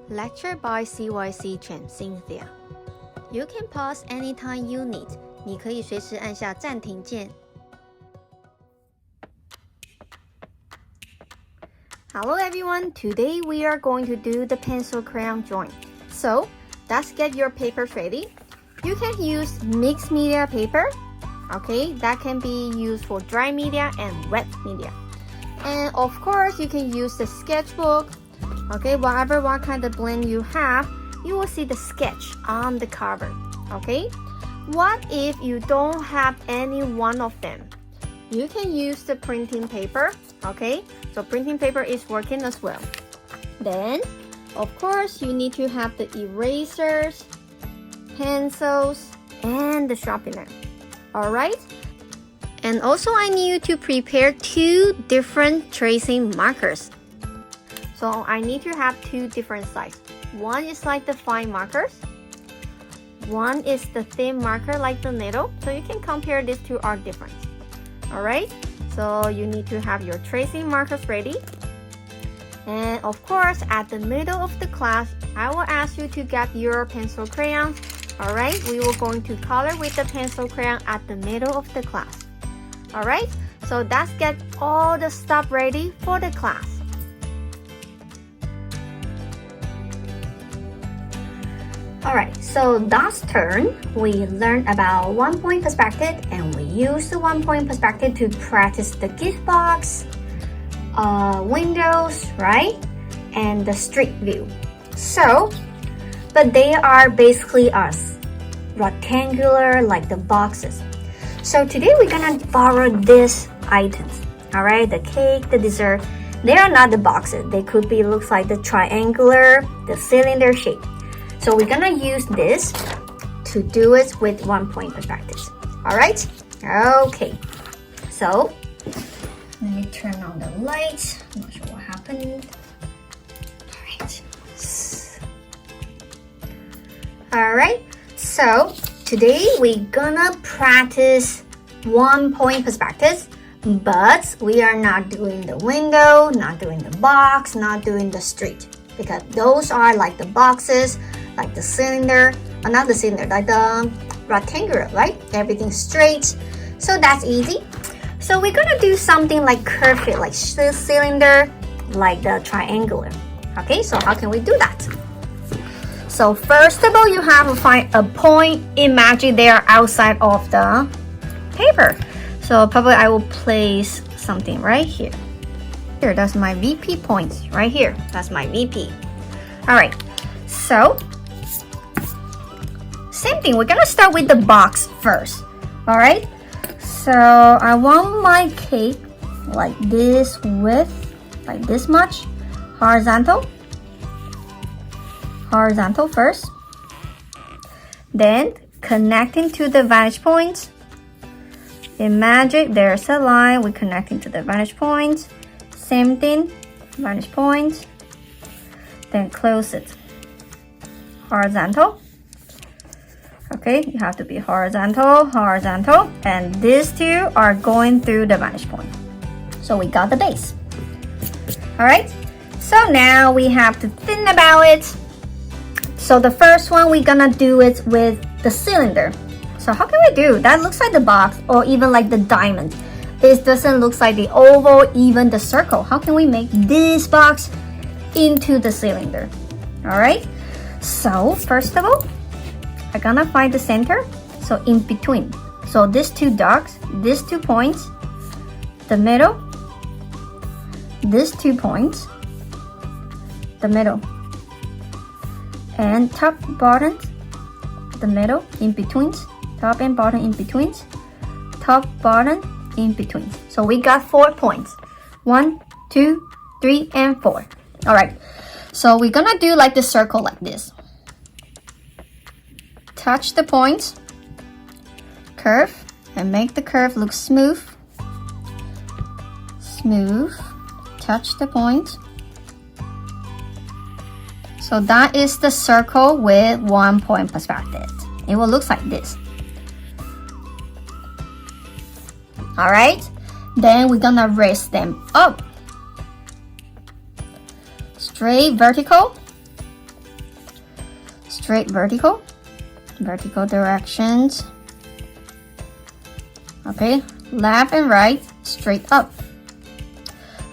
Lecture by CYC Chen Cynthia. You can pause anytime you need. 你可以随时按下暂停键。Hello everyone, today we are going to do the pencil crayon joint. So, let's get your papers ready. You can use mixed media paper. Okay, that can be used for dry media and wet media. And of course, you can use the sketchbook. Okay, what kind of blend you have, you will see the sketch on the cover. Okay, what if you don't have any one of them? You can use the printing paper. Okay, so printing paper is working as well. Then, of course, you need to have the erasers, pencils, and the sharpener. Alright? And also I need you to prepare two different tracing markers. So I need to have two different sizes. One is like the fine markers. One is the thin marker like the needle. So you can compare these two are different. Alright? So you need to have your tracing markers ready. And of course, at the middle of the class, I will ask you to get your pencil crayons. Alright, we will going to color with the pencil crayon at the middle of the class. Alright, so let's get all the stuff ready for the class. Alright, so last turn, we learned about one-point perspective and we use the one-point perspective to practice the gift box, windows, right? And the street view. So, but they are basically us, rectangular like the boxes. So today we're gonna borrow these items, alright? The cake, the dessert, they are not the boxes. They could be, looks like the triangular, the cylinder shape. So we're gonna use this to do it with one-point perspectives, alright? Okay, so let me turn on the light. I'm not sure what happened. Alright, so today we're gonna practice one-point perspectives, but we are not doing the window, not doing the box, not doing the street, because those are like the boxes, like the cylinder, not the cylinder, like the rectangular, right? Everything straight, so that's easy. So we're gonna do something like curved, like cylinder, like the triangular. Okay, so how can we do that? So first of all, you have to find a point. Imagine they are outside of the paper. So probably I will place something right here. Here, that's my VP points right here. That's my VP. All right, so same thing. We're gonna start with the box first. All right, so I want my cake like this width, like this much, horizontal first, then connecting to the vantage point. Imagine there's a line, we're connecting to the vantage point. Same thing, vantage point, then close it. Horizontal. Okay, you have to be horizontal, and these two are going through the vantage point. So we got the base. All right, so now we have to think about it. So the first one, we're gonna do it with the cylinder. So how can we do? That looks like the box or even like the diamond. This doesn't look like the oval, even the circle. How can we make this box into the cylinder? All right, so first of all, I'm gonna find the center. So in between. So these two dots, these 2 points, the middle, these 2 points, the middle. And top, bottom, the middle, in between, top and bottom in between, top, bottom, in between. So we got 4 points. 1, 2, 3, and 4. All right. So we're gonna do like the circle like this. Touch the points, curve, and make the curve look smooth. Smooth. Touch the point. So that is the circle with one-point perspective. It will look like this. All right, then we're gonna raise them up. Straight vertical, straight vertical directions. Okay, left and right, straight up.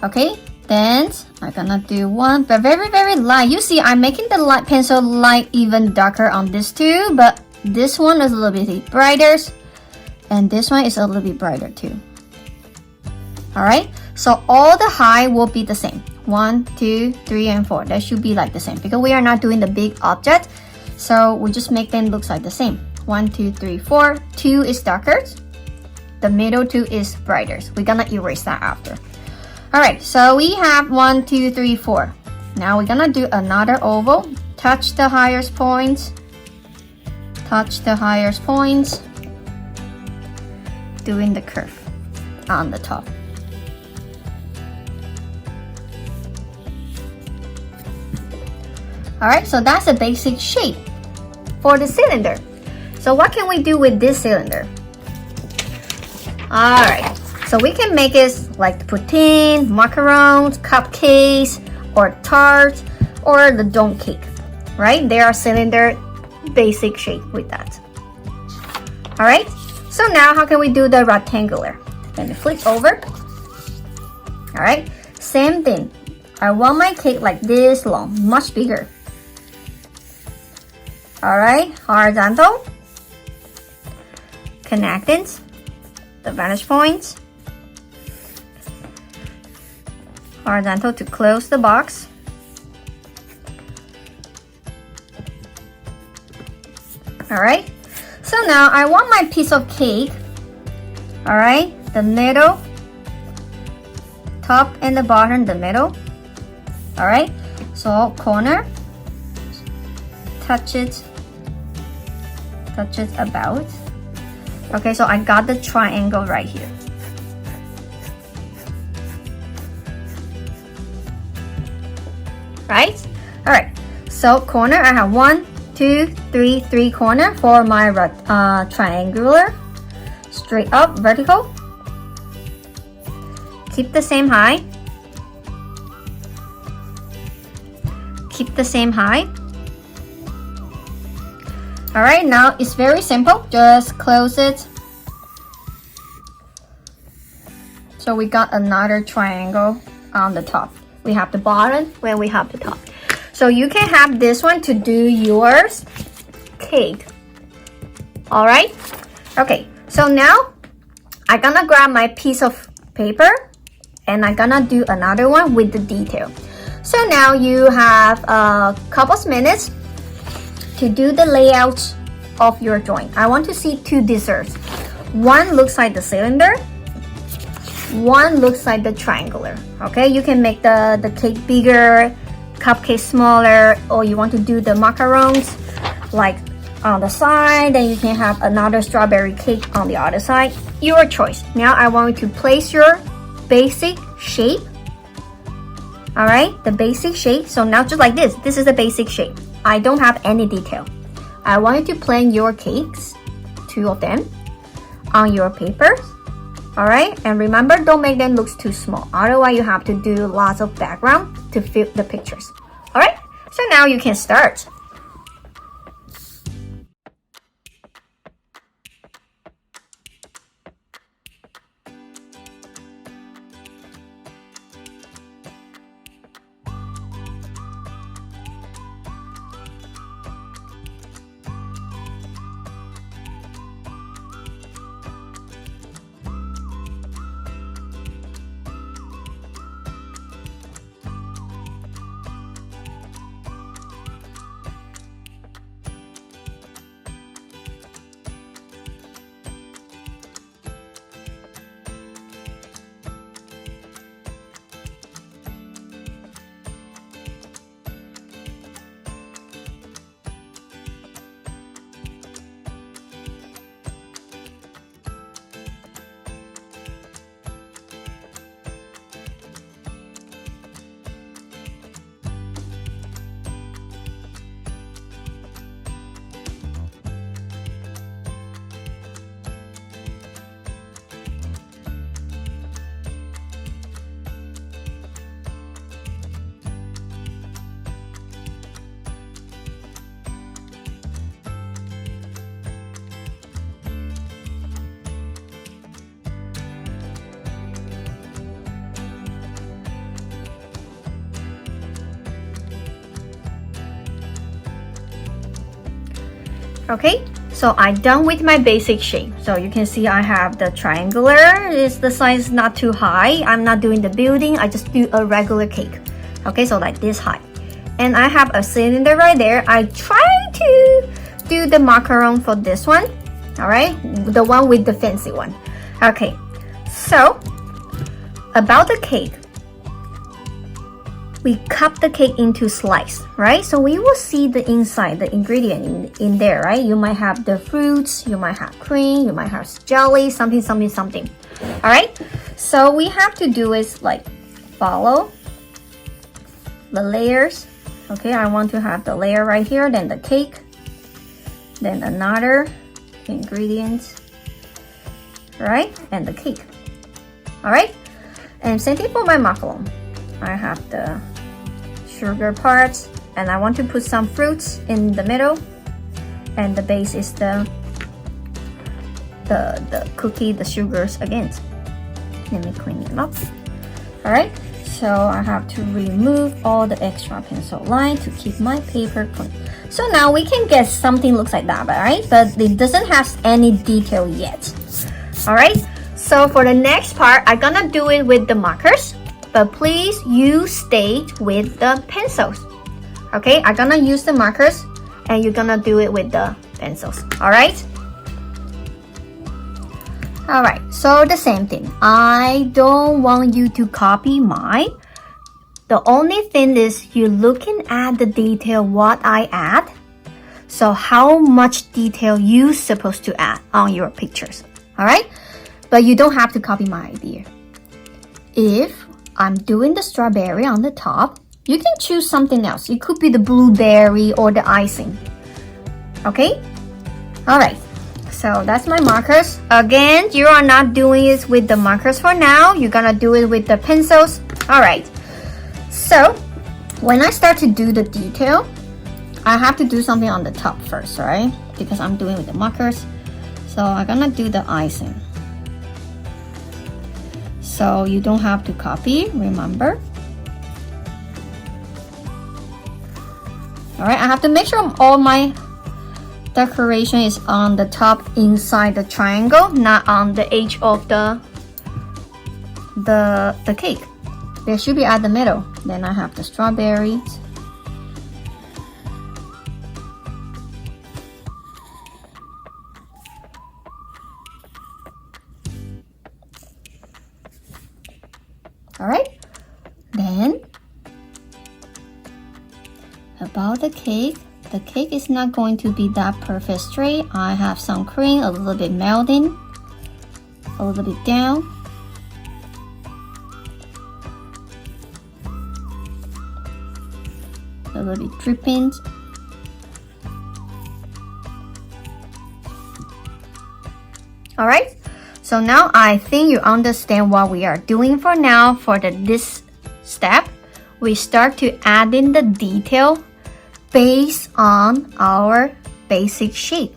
Okay, then I'm gonna do one, but very, very light. You see, I'm making the light pencil light even darker on this too, but this one is a little bit brighter, and this one is a little bit brighter too. Alright, so all the height will be the same. 1, 2, 3, and 4. That should be like the same because we are not doing the big object. So we just make them look like the same. 1, 2, 3, 4. 2 is darker. The middle 2 is brighter. We're gonna erase that after. Alright, so we have 1, 2, 3, 4. Now we're gonna do another oval. Touch the highest points. Touch the highest points. Doing the curve on the top. Alright, so that's the basic shape for the cylinder. So what can we do with this cylinder? Alright, so we can make it like poutine, macarons, cupcakes, or tarts, or the dome cake. Right? They are cylinder basic shape with that. Alright, so now how can we do the rectangular? Let me flip over. Alright, same thing. I want my cake like this long, much bigger. Alright, horizontal, connecting the vantage points, horizontal to close the box. Alright, so now I want my piece of cake, alright, the middle, top and the bottom, the middle. Alright, so corner, touch it about. Okay, so I got the triangle right here. Right? Alright, so corner, I have 1, 2, 3 corner for my triangular. Straight up, vertical. Keep the same height. Keep the same height. Alright, now it's very simple. Just close it. So we got another triangle on the top. We have the bottom when we have the top. So you can have this one to do yours cake. Alright? Okay, so now I'm gonna grab my piece of paper and I'm gonna do another one with the detail. So now you have a couple of minutes to do the layout of your joint. I want to see 2 desserts. One looks like the cylinder. One looks like the triangular. Okay, you can make the cake bigger, cupcake smaller, or you want to do the macarons like on the side, then you can have another strawberry cake on the other side. Your choice. Now I want you to place your basic shape. Alright, the basic shape. So now just like this. This is the basic shape. I don't have any detail. I want you to plan your cakes, 2 of them, on your paper. Alright, and remember, don't make them look too small. Otherwise, you have to do lots of background to fit the pictures. Alright, so now you can start. Okay, so I'm done with my basic shape. So you can see I have the triangular. Is the size not too high. I'm not doing the building. I just do a regular cake. Okay, so like this high. And I have a cylinder right there. I try to do the macaron for this one. All right, the one with the fancy one. Okay, so about the cake. We cut the cake into slice, right? So we will see the inside, the ingredient in there, right? You might have the fruits, you might have cream, you might have jelly, something. All right? So we have to do is like follow the layers. Okay, I want to have the layer right here, then the cake, then another ingredient, right? And the cake. All right? And same thing for my macaron. I have the sugar parts, and I want to put some fruits in the middle, and the base is the cookie, the sugars again. Let me clean it up. All right, so I have to remove all the extra pencil line to keep my paper clean. So now we can get something looks like that, right? But it doesn't have any detail yet. All right, so for the next part, I'm gonna do it with the markers. But please, you stay with the pencils. Okay, I'm gonna use the markers and you're gonna do it with the pencils. Alright? Alright, so the same thing. I don't want you to copy mine. The only thing is you're looking at the detail what I add. So how much detail you supposed to add on your pictures. Alright? But you don't have to copy my idea. If I'm doing the strawberry on the top, you can choose something else. It could be the blueberry or the icing. Okay? Alright, so that's my markers. Again, you are not doing it with the markers for now. You're gonna do it with the pencils. Alright, so when I start to do the detail, I have to do something on the top first, right? Because I'm doing with the markers. So I'm gonna do the icing. So you don't have to copy, remember? Alright, I have to make sure all my decoration is on the top inside the triangle, not on the edge of the cake. They should be at the middle. Then I have the strawberries. Alright, then about the cake is not going to be that perfect straight. I have some cream, a little bit melting, a little bit down. A little bit dripping. Alright. So now I think you understand what we are doing for now. For this step, we start to add in the detail based on our basic shape.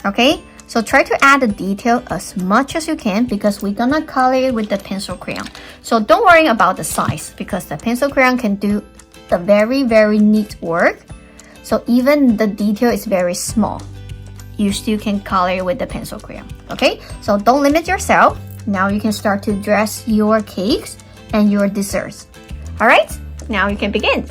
Okay, so try to add the detail as much as you can because we're gonna color it with the pencil crayon. So don't worry about the size because the pencil crayon can do the very neat work. So even the detail is very small, you still can color it with the pencil crayon. Okay, so don't limit yourself. Now you can start to dress your cakes and your desserts. All right, now you can begin.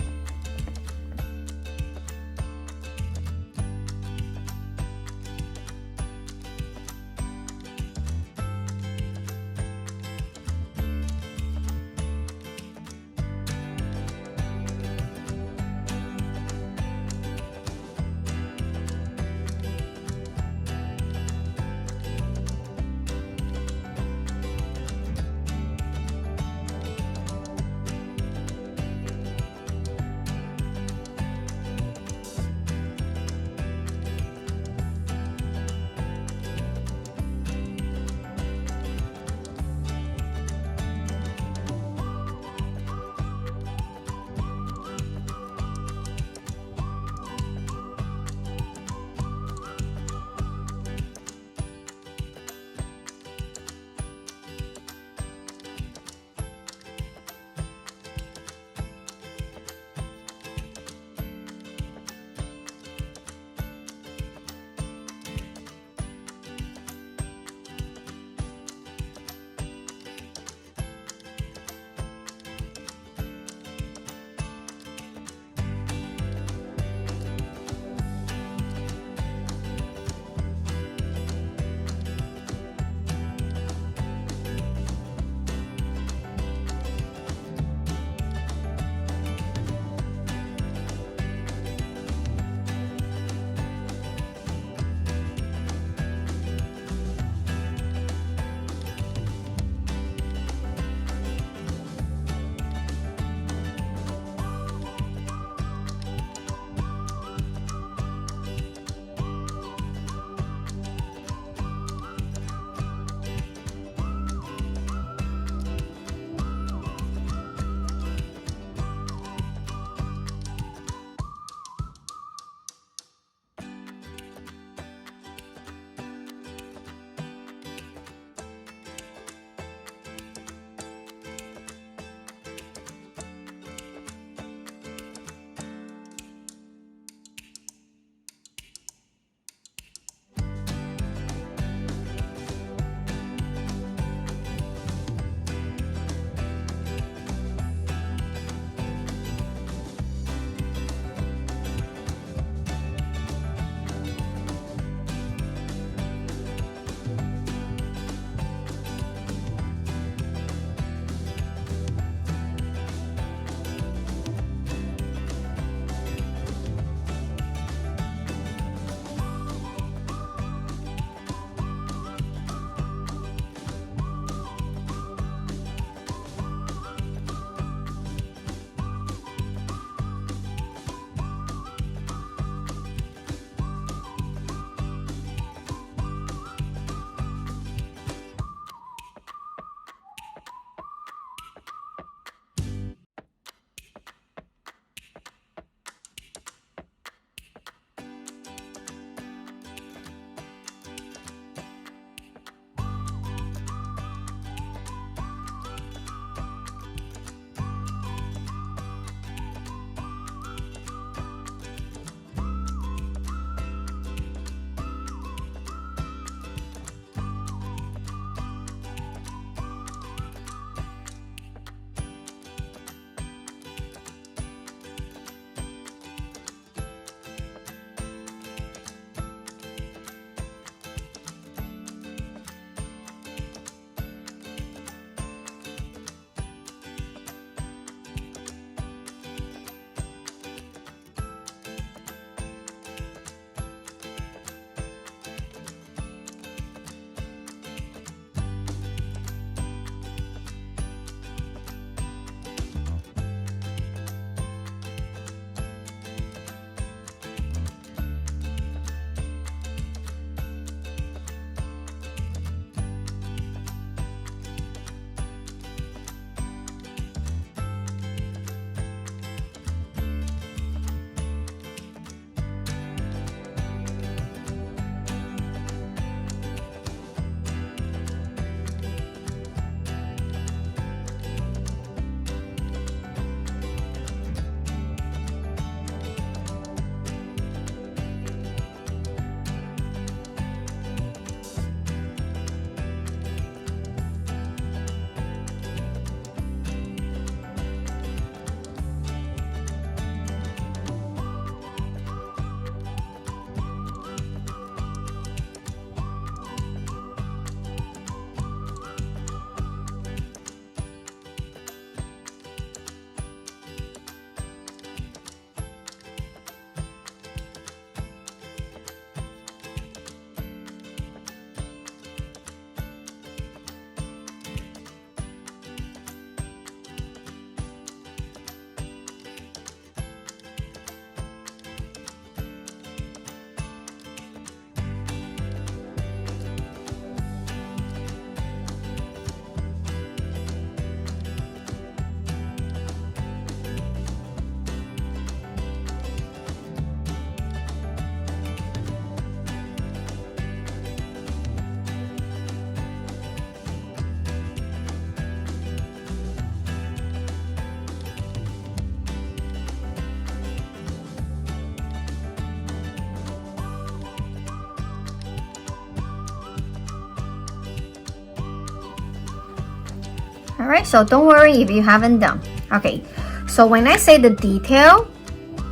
All right, so don't worry if you haven't done. Okay, so when I say the detail,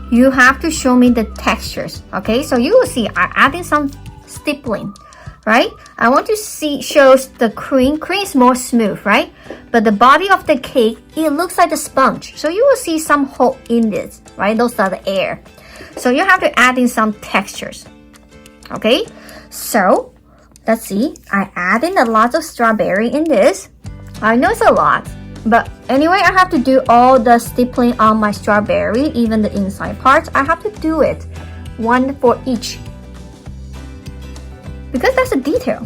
you have to show me the textures. Okay, so you will see I added some stippling, right? I want to see shows the cream. Cream is more smooth, right? But the body of the cake, it looks like a sponge. So you will see some hole in this, right? Those are the air. So you have to add in some textures. Okay, so let's see. I add in a lot of strawberry in this. I know it's a lot, but anyway, I have to do all the stippling on my strawberry, even the inside parts. I have to do it one for each because that's a detail.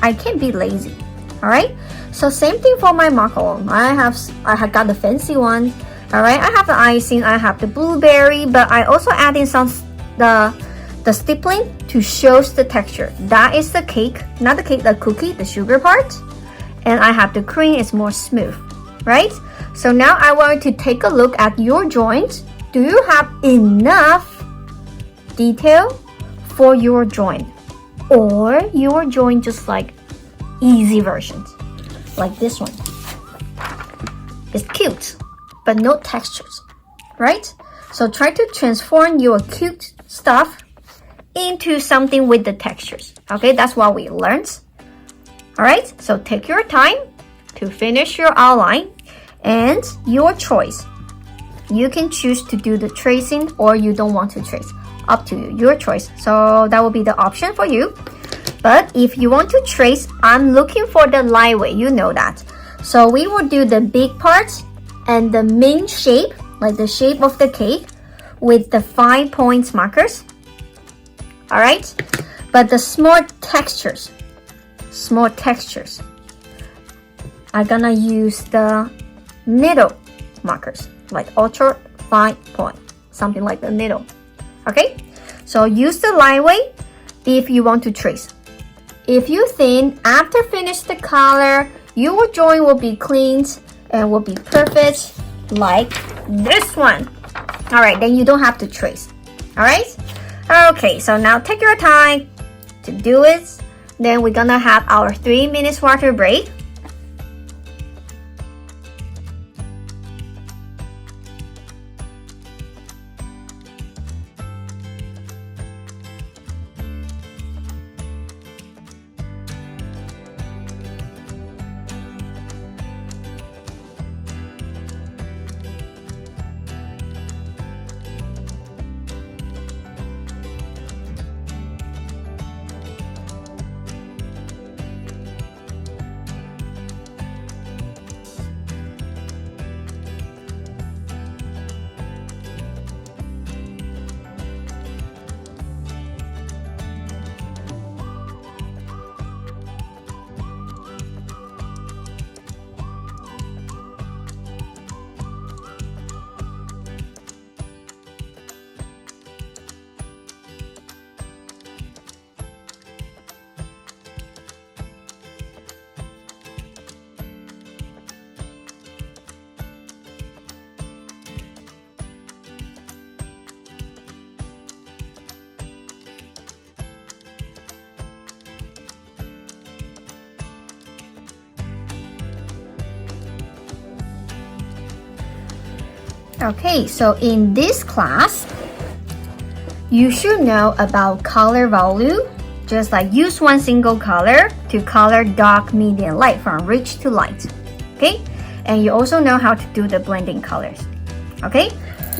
I can't be lazy. All right, so same thing for my macaron. I have got the fancy one. All right, I have the icing, I have the blueberry, but I also add in some the stippling to show the texture. That is the cake, not the cake, the cookie, the sugar part. And I have the cream, it's more smooth, right? So now I want to take a look at your joint. Do you have enough detail for your joint? Or your joint just like easy versions, like this one. It's cute, but no textures, right? So try to transform your cute stuff into something with the textures. Okay, that's what we learned. All right, so take your time to finish your outline and your choice. You can choose to do the tracing or you don't want to trace. Up to you, your choice. So that will be the option for you. But if you want to trace, I'm looking for the lightweight, you know that. So we will do the big parts and the main shape, like the shape of the cake with the 5 points markers. All right, but the small textures, I'm gonna use the needle markers, like ultra fine point, something like the needle. Okay, so use the lightweight if you want to trace. If you think after finish the color, your joint will be cleaned and will be perfect, like this one. All right, then you don't have to trace. All right, okay, so now take your time to do it. Then we're gonna have our 3 minutes water break. Okay, so in this class, you should know about color value. Just like use one single color to color dark, medium, light, from rich to light. Okay, and you also know how to do the blending colors. Okay,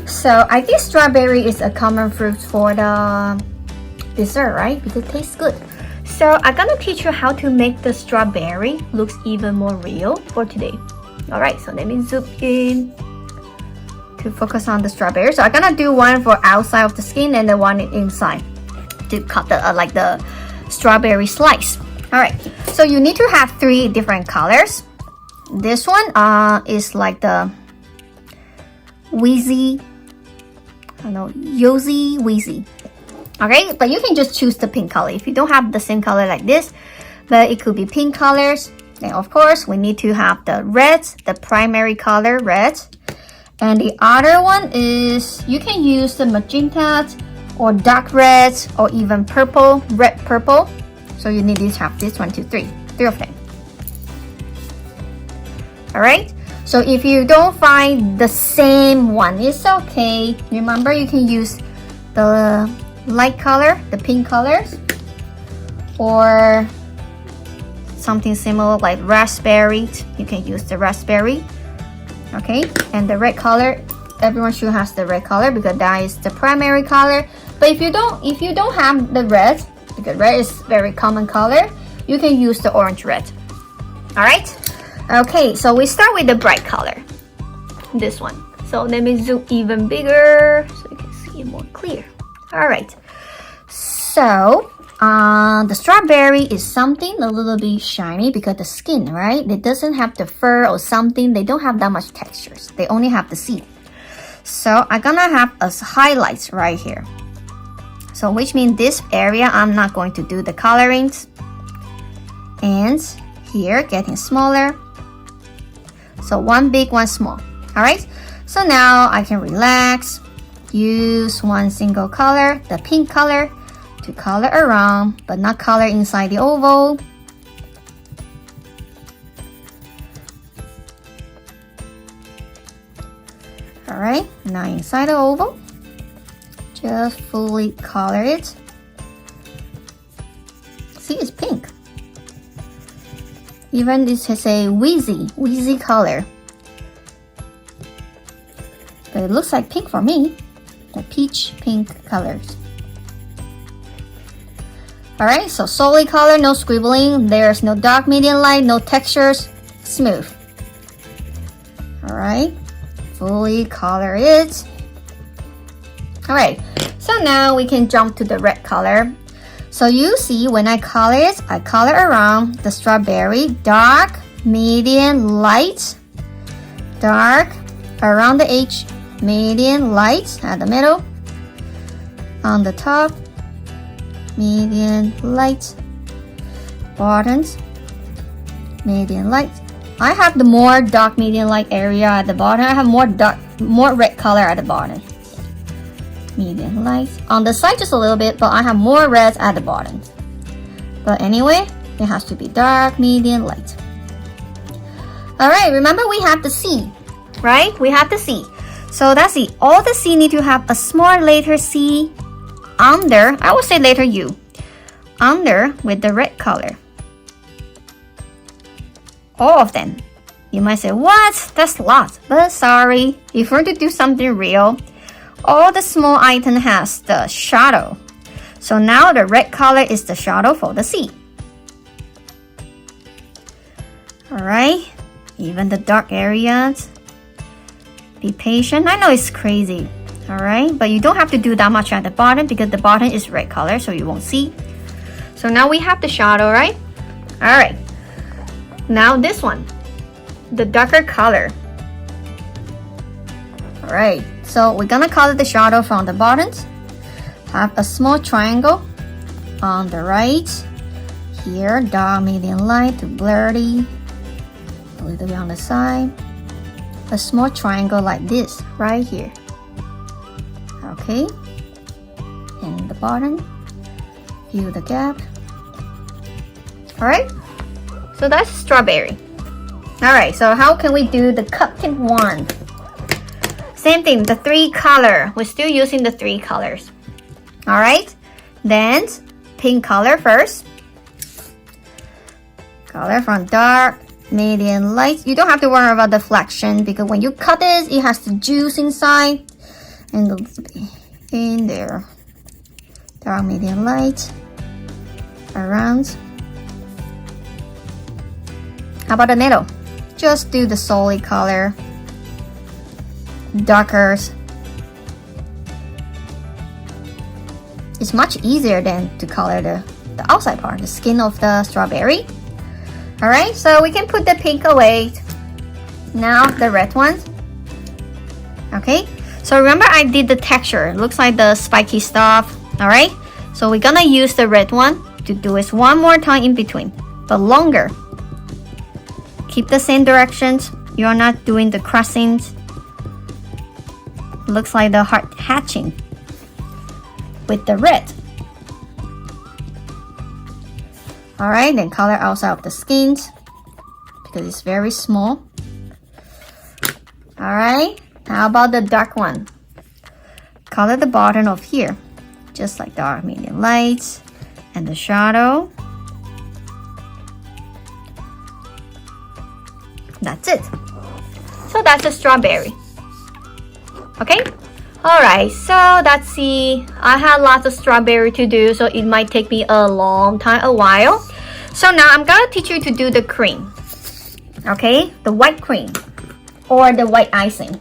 so I think strawberry is a common fruit for the dessert, right? Because it tastes good. So I'm gonna teach you how to make the strawberry looks even more real for today. All right, so let me zoom in to focus on the strawberry. So I'm gonna do one for outside of the skin and then one inside to cut the like the strawberry slice. All right, so you need to have 3 different colors. This one is like the wheezy, I don't know, Yozy Wheezy. Okay, but you can just choose the pink color if you don't have the same color like this, but it could be pink colors. And of course we need to have the red, the primary color red. And the other one is, you can use the magenta or dark red or even purple, red purple. So you need to have this 1, 2, 3 of them. All right. So if you don't find the same one, it's okay. Remember, you can use the light color, the pink colors, or something similar like raspberry. You can use the raspberry. Okay, and the red color, everyone should have the red color because that is the primary color. But if you don't have the red, because red is very common color, you can use the orange red. All right. Okay, so we start with the bright color, this one. So let me zoom even bigger so you can see it more clear. All right. So the strawberry is something a little bit shiny because the skin, right? It doesn't have the fur or something. They don't have that much textures. They only have the seed. So I'm gonna have us highlights right here. So which means this area I'm not going to do the colorings. And here getting smaller. So one big, one small. All right. So now I can relax. Use one single color, the pink color, to color around, but not color inside the oval. All right. Now inside the oval, just fully color it. See, it's pink. Even this is a wheezy color. But it looks like pink for me. The peach pink colors. Alright, so solid color, no scribbling. There's no dark, medium, light, no textures. Smooth. Alright, fully color it. Alright, so now we can jump to the red color. So you see when I color it, I color around the strawberry, dark, medium, light, dark, around the edge, medium, light, at the middle, on the top, medium, light, bottoms, medium, light. I have the more dark, medium, light area at the bottom. I have more red color at the bottom. Medium light on the side just a little bit, but I have more red at the bottom. But anyway, it has to be dark, medium, light. All right, remember we have the C, right? We have the C. So that's it. All the C need to have a small letter C under, I would say letter U, under with the red color. All of them. You might say, what? That's lots. But sorry, if we're to do something real, all the small item has the shadow. So now the red color is the shadow for the C. Alright, even the dark areas. Be patient. I know it's crazy. Alright, but you don't have to do that much at the bottom because the bottom is red color so you won't see. So now we have the shadow, right? Alright. Now this one, the darker color. Alright, so we're gonna color the shadow from the bottoms. Have a small triangle on the right. Here, dark, medium, light to blurry. A little bit on the side. A small triangle like this, right here. Okay. And the bottom. Fill the gap. Alright. So that's strawberry. Alright, so how can we do the cupcake one? Same thing, the 3 color. We're still using the 3 colors. Alright, then pink color first. Color from dark, medium, light. You don't have to worry about the deflection because when you cut this, it has the juice inside. And a little bit in there. Dark, medium, light. Around. How about the middle? Just do the solid color. Darker. It's much easier than to color the outside part, the skin of the strawberry. Alright, so we can put the pink away. Now the red one. Okay, so remember I did the texture. It looks like the spiky stuff. Alright, so we're gonna use the red one to do it one more time in between, but longer. Keep the same directions. You're not doing the crossings. Looks like the heart hatching with the red. Alright, then color outside of the skins because it's very small. Alright, how about the dark one? Color the bottom of here, just like dark, medium, light, and the shadow. That's it. So that's a strawberry. Okay? Alright, so let's see. I have lots of strawberry to do, so it might take me a long time, a while. So now I'm gonna teach you to do the cream. Okay? The white cream or the white icing.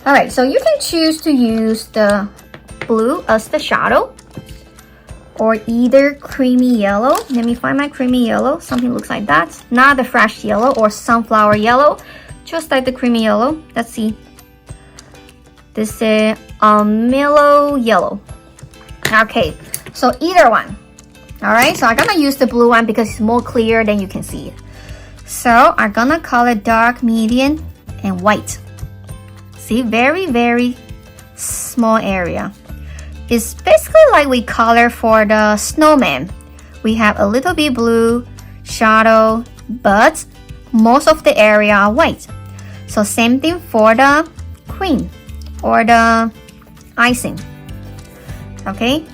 Alright, so you can choose to use the blue as the shadow or either creamy yellow. Let me find my creamy yellow. Something looks like that. Not the fresh yellow or sunflower yellow. Just like the creamy yellow. Let's see. This is mellow yellow. Okay, so either one. Alright, so I'm gonna use the blue one because it's more clear than you can see it. So I'm gonna color dark, medium, and white. See, very, very small area. It's basically like we color for the snowman. We have a little bit blue, shadow, but most of the area are white. So same thing for the cream or the icing. Okay,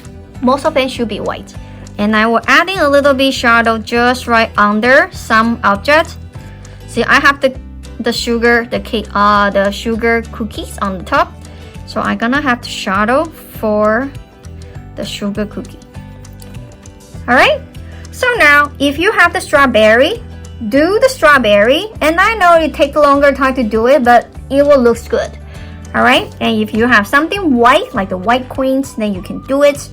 most of them should be white. And I will add in a little bit shadow just right under some object. See, I have the sugar, the cake, the sugar cookies on the top. So I'm gonna have the shadow for the sugar cookie. Alright, so now if you have the strawberry, do the strawberry. And I know it takes longer time to do it, but it will look good. Alright, and if you have something white, like the white queens, then you can do it.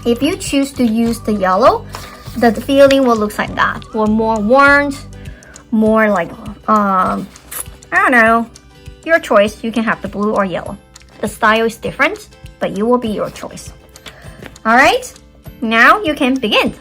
If you choose to use the yellow, the feeling will look like that. Or more warmed, more like, I don't know, your choice. You can have the blue or yellow. The style is different, but it will be your choice. Alright, now you can begin.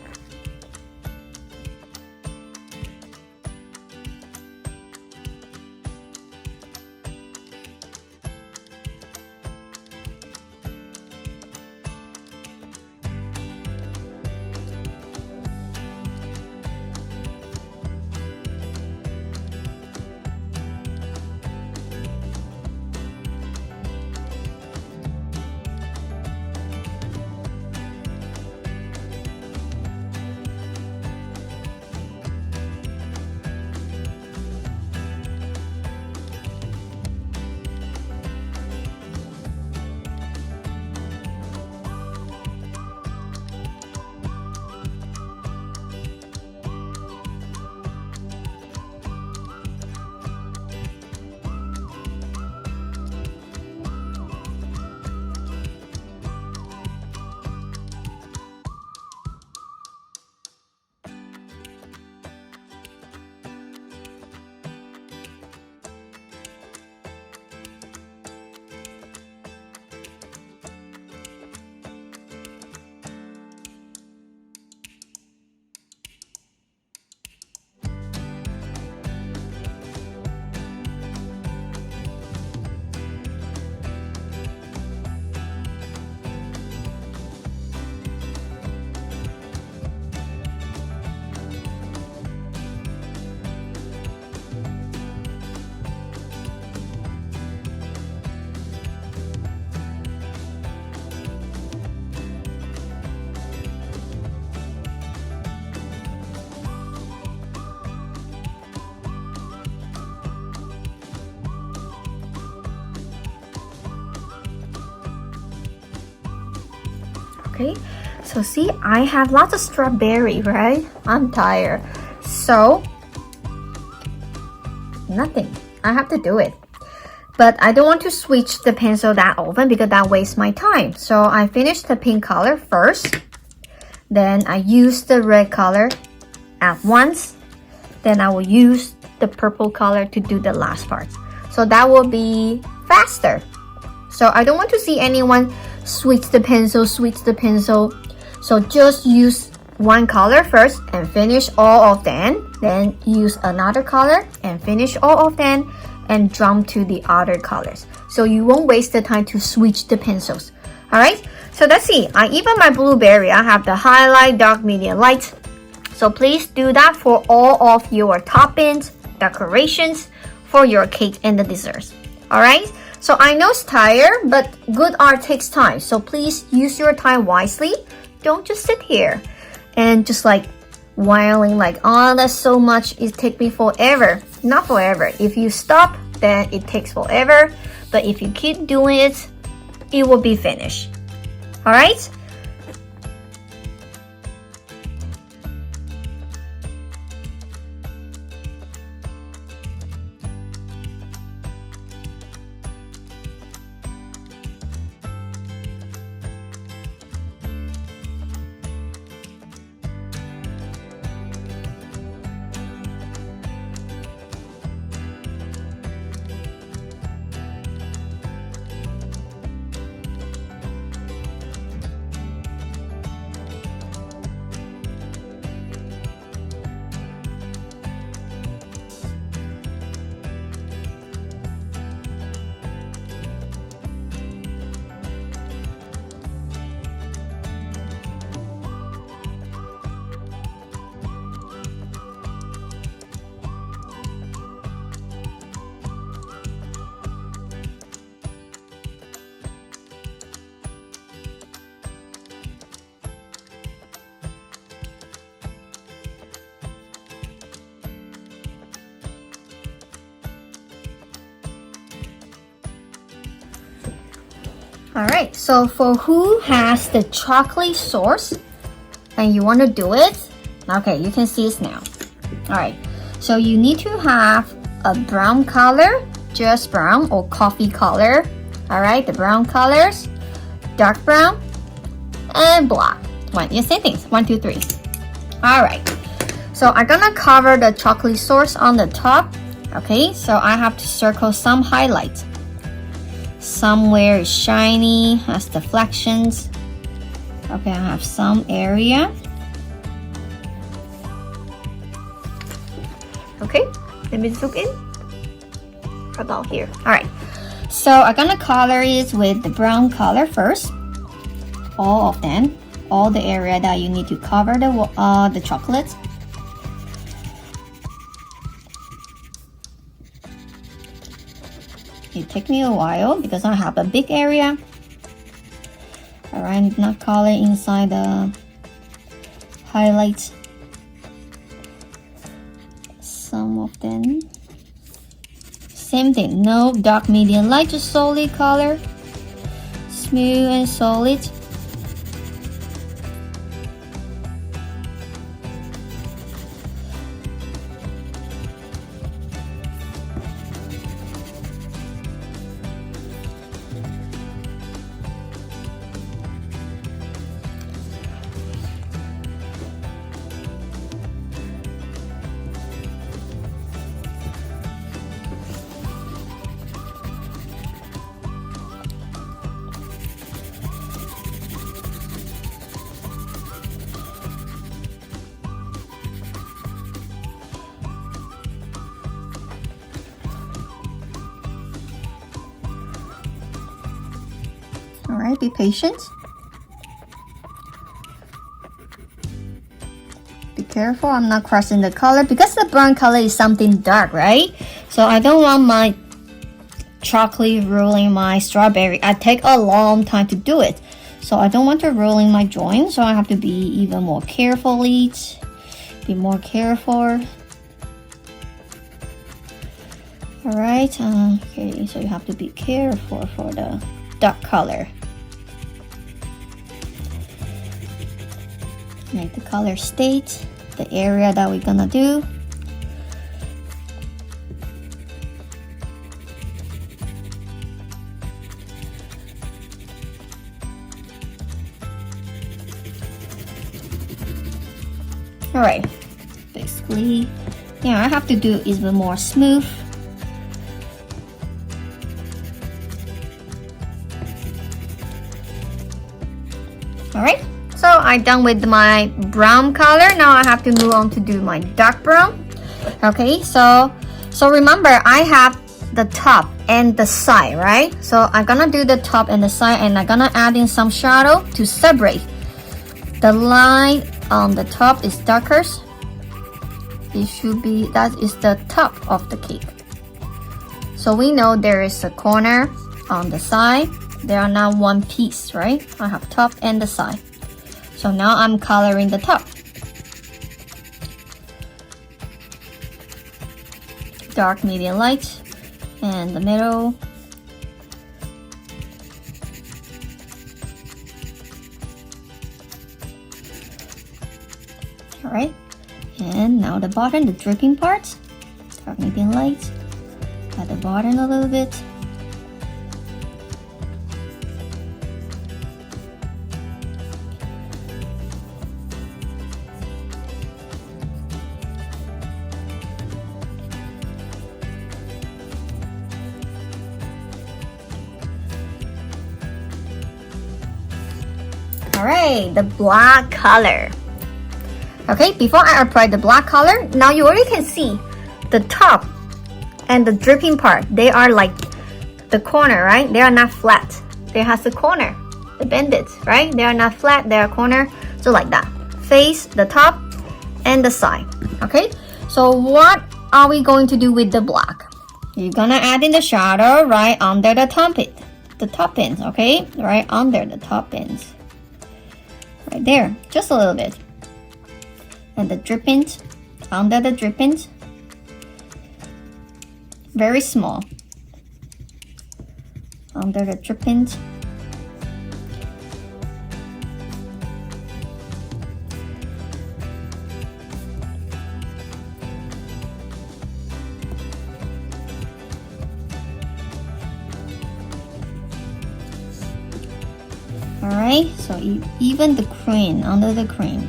Okay, so see, I have lots of strawberry, right? I'm tired. So, nothing. I have to do it. But I don't want to switch the pencil that often because that wastes my time. So I finish the pink color first. Then I use the red color at once. Then I will use the purple color to do the last part. So that will be faster. So I don't want to see anyone switch the pencil. So just use one color first and finish all of them. Then use another color and finish all of them and jump to the other colors. So you won't waste the time to switch the pencils. Alright, so let's see. Even my blueberry, I have the highlight, dark, medium, light. So please do that for all of your toppings, decorations for your cake and the desserts. Alright, so I know it's tired, but good art takes time. So please use your time wisely. Don't just sit here and just like whiling like, oh, that's so much, it takes me forever. Not forever. If you stop, then it takes forever. But if you keep doing it, it will be finished. Alright? Alright, so for who has the chocolate sauce and you want to do it, okay, you can see it now. Alright, so you need to have a brown color, just brown or coffee color. Alright, the brown colors, dark brown, and black. Same things, 1, 2, 3. Alright, so I'm gonna cover the chocolate sauce on the top. Okay, so I have to circle some highlights. Somewhere is shiny, has deflections. Okay, I have some area. Okay, let me zoom in. About here. Alright, so I'm gonna color it with the brown color first. All of them. All the area that you need to cover the chocolate. It takes me a while because I have a big area. Alright, not color inside the highlights. Some of them. Same thing, no dark, medium, light, just solid color. Smooth and solid. Alright, be patient. Be careful, I'm not crushing the color because the brown color is something dark, right? So I don't want my chocolate ruling my strawberry. I take a long time to do it. So I don't want to ruin my joint, so I have to be even more carefully. Be more careful. Alright, okay, so you have to be careful for the dark color. Make the color state the area that we're gonna do. Alright, basically, yeah, I have to do even more smooth. Alright, so I'm done with my brown color. Now I have to move on to do my dark brown. Okay, so remember I have the top and the side, right? So I'm gonna do the top and the side, and I'm gonna add in some shadow to separate. The line on the top is darker. It should be, that is the top of the cake. So we know there is a corner on the side. They are now one piece, right? I have top and the side. So now I'm coloring the top. Dark, medium, light, and the middle. Alright, and now the bottom, the dripping parts. Dark, medium, light. At the bottom a little bit. Alright, the black color. Okay, before I apply the black color, now you already can see the top and the dripping part. They are like the corner, right? They are not flat. They has the corner, the bandits, right? They are not flat, they are corner. So like that. Face, the top, and the side. Okay, so what are we going to do with the black? You're gonna add in the shadow right under the top pins, okay? Right under the top pins. Right there, just a little bit. And the drippings, under the drippings, very small. Under the drippings. Alright, so even the cream, under the cream.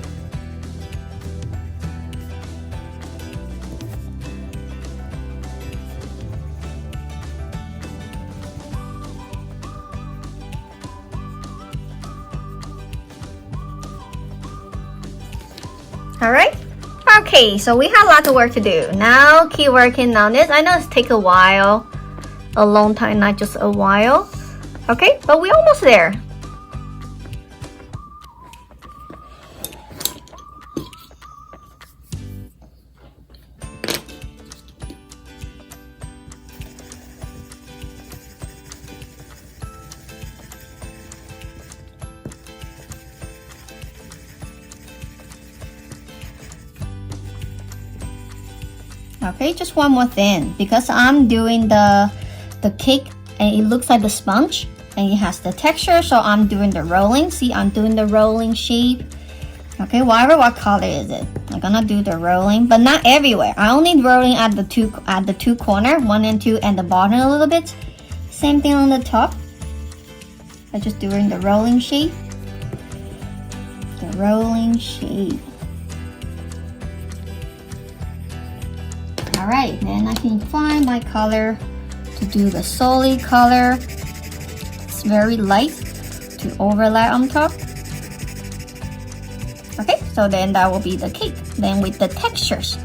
Alright, okay, so we have lots of work to do. Now keep working on this. I know it's take a while, a long time, not just a while. Okay, but we're almost there. Okay, just one more thing, because I'm doing the cake and it looks like the sponge and it has the texture, so I'm doing the rolling. See, I'm doing the rolling shape. Okay, what color is it? I'm gonna do the rolling, but not everywhere. I only rolling at the two corner, 1 and 2, and the bottom a little bit. Same thing on the top. I'm just doing the rolling shape. The rolling shape. Alright, then I can find my color to do the solid color. It's very light to overlap on top. Okay, so then that will be the cake. Then with the textures.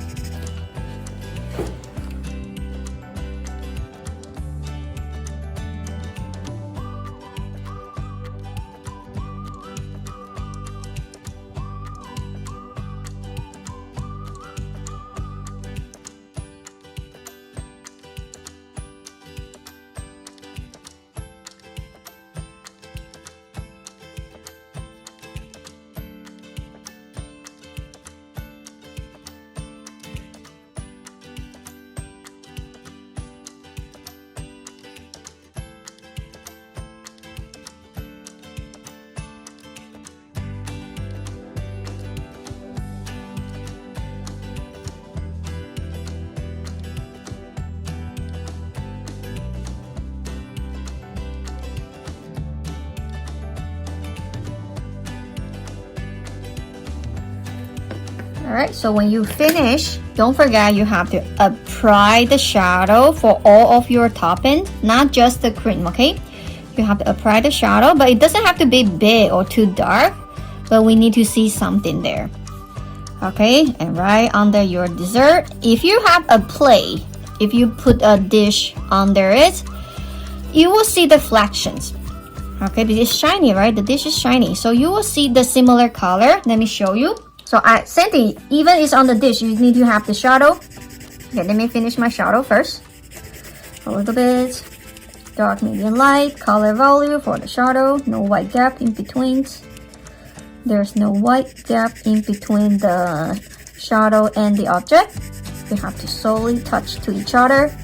Alright, so when you finish, don't forget you have to apply the shadow for all of your toppings, not just the cream, okay? You have to apply the shadow, but it doesn't have to be big or too dark, but we need to see something there. Okay, and right under your dessert, if you have a plate, if you put a dish under it, you will see the flections. Okay, because it's shiny, right? The dish is shiny, so you will see the similar color. Let me show you. So same thing, even it's on the dish, you need to have the shadow. Okay, let me finish my shadow first. a little bit. Dark, medium, light. Color value for the shadow. No white gap in between. There's no white gap in between the shadow and the object. You have to slowly touch to each other.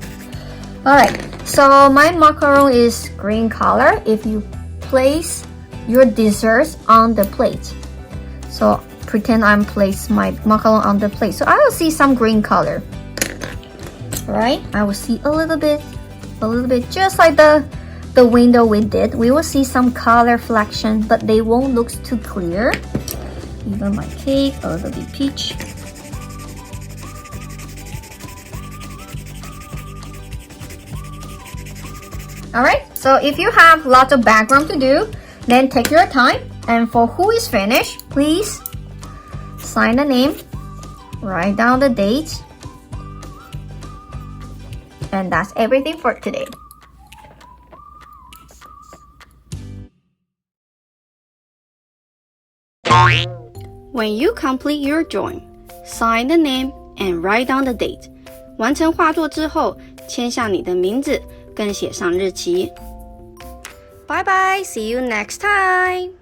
Alright, so my macaron is green color. If you place your desserts on the plate, so pretend I'm place my macaron on the plate, so I will see some green color. Alright, I will see a little bit, just like the window we did. We will see some color reflection, but they won't look too clear. Even my cake, a little bit peach. Alright, so if you have lots of background to do, then take your time. And for who is finished, please sign the name, write down the date. And that's everything for today. When you complete your drawing, sign the name and write down the date. 完成画作之后，签下你的名字，跟写上日期。Bye bye, see you next time!